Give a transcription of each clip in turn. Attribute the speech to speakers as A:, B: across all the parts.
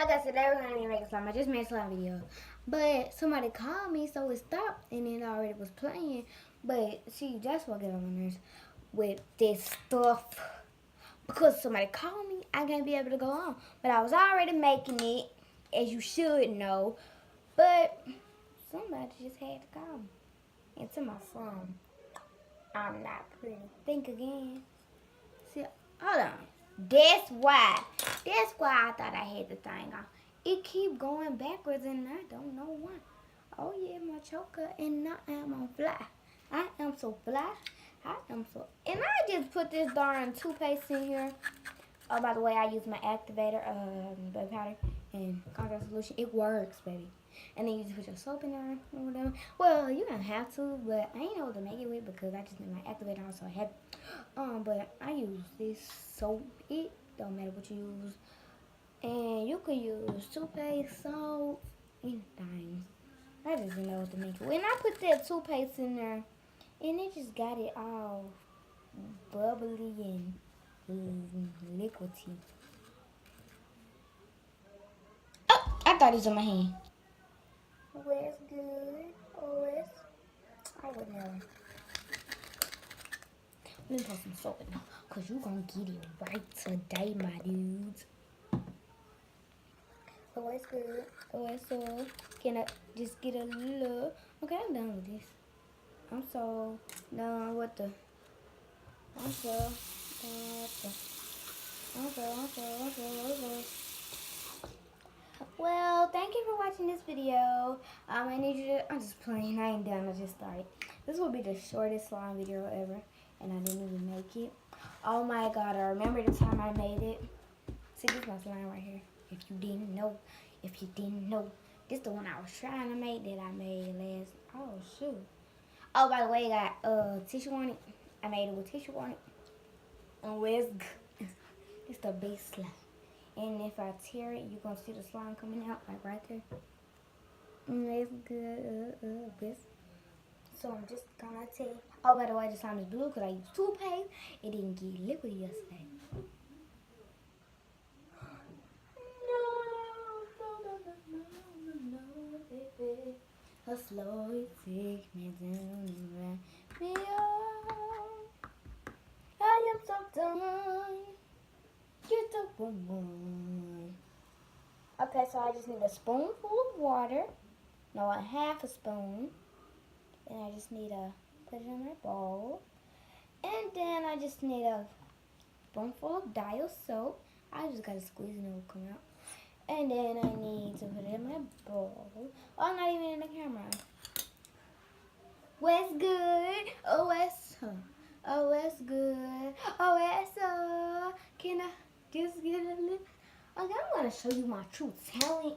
A: Like I said, I was gonna make a slime. I just made a slime video, but somebody called me, so it stopped, and it already was playing. But see, that's what get on my nerves with this stuff. Because somebody called me, I can't be able to go on. But I was already making it, as you should know. But somebody just had to call me. And to my phone, I'm not pretty. Think again. See, hold on. That's why. That's why I thought I had the thing on. It keep going backwards and I don't know why. Oh yeah, my choker, and now I'm on fly. I am so fly. I am so. And I just put this darn toothpaste in here. Oh, by the way, I use my activator, baby powder, and contact solution. It works, baby. And then you just put your soap in there or whatever. Well, you don't have to, but I ain't know what to make it with because I just made my activator on, so I had. But I use this soap. It don't matter what you use, and you could use toothpaste, soap, anything. I just didn't know what to make it with. And I put that toothpaste in there, and it just got it all bubbly and liquidy. Oh, I thought it was on my hand. Where's good? Where's? I would never. Let me put some soap in there, cause you gonna get it right today, my dudes. Oh, it's good. Oh, it's so. Can I just get a little? Okay, I'm done with this. I'm so done with the. I'm so done with the. I'm so. Well, thank you for watching this video. I need you to. I'm just playing. I ain't done. I just started. This will be the shortest slime video ever, and I didn't even make it. Oh my god! I remember the time I made it. See, this is my slime right here. If you didn't know, this the one I was trying to make that I made last. Oh shoot! Oh, by the way, I got tissue on it. I made it with tissue on it. And where's it's the base slime. And if I tear it, you're gonna see the slime coming out like right there. It's good. This. So I'm just gonna take. Oh, by the way, the slime is blue because I used toothpaste. It didn't get liquid yesterday. A slowly take me down and wrap me up. I am so done. You're the one. Okay, so I just need a spoonful of water. No, a half a spoon. And I just need to put it in my bowl. And then I just need a spoonful of dial soap. I just gotta squeeze and it will come out. And then I need to put it in my bowl. Oh, I'm not even in the camera. What's good? Oh, what's oh, what's good? Oh, what's can I just get a little? Okay, I'm gonna show you my true talent.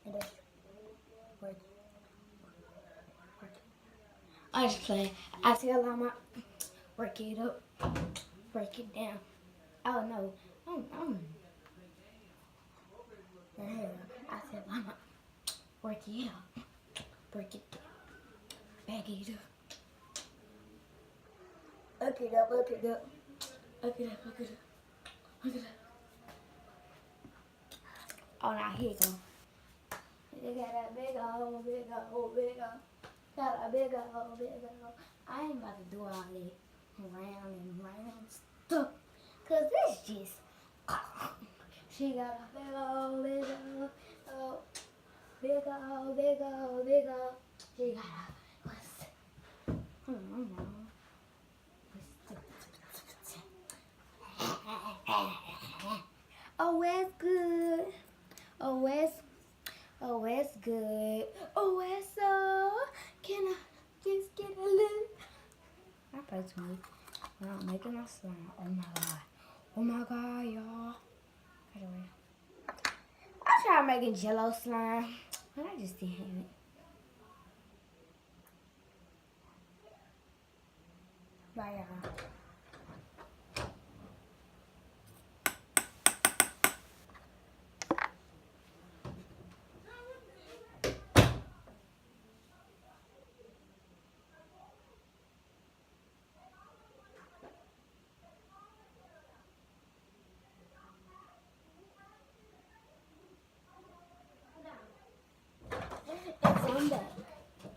A: And that's work. I just play. I tell Mama, work it up, break it down. Oh no, I said, Mama, work it up, break it down, back it up, up it up, up it up, up it up, up it up, up it up. Oh, now here you go. You got a big old, big old, big old. Got a big old, big old. I ain't about to do all that round and round stuff. Cause this just. She got a big old, big old, oh, big old, big old, big old. She got a. What's? Oh, it's good. Oh, it's good. Oh, it's so. Can I just get a little? I play too much. Now I'm making my slime. Oh my god. Oh my god, y'all. Anyway, I tried making jello slime, but I just didn't have it. Bye, y'all.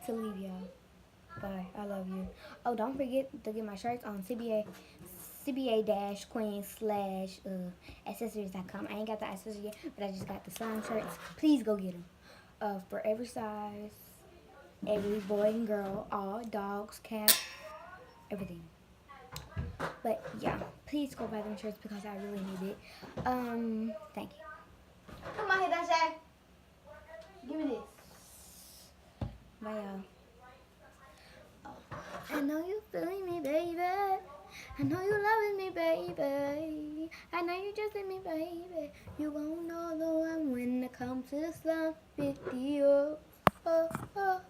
A: to leave y'all. Bye. I love you. Oh, don't forget to get my shirts on CBA-queen/accessories.com. I ain't got the accessories yet, but I just got the slime shirts. Please go get them. For every size, every boy and girl, all dogs, cats, everything. But yeah, please go buy them shirts because I really need it. Thank you. Come on, Hidashay. Give me this. Bye, y'all. I know you feeling me, baby. I know you loving me, baby. I know you just in me, baby. You won't know the one when it comes to slum with you. Oh, oh.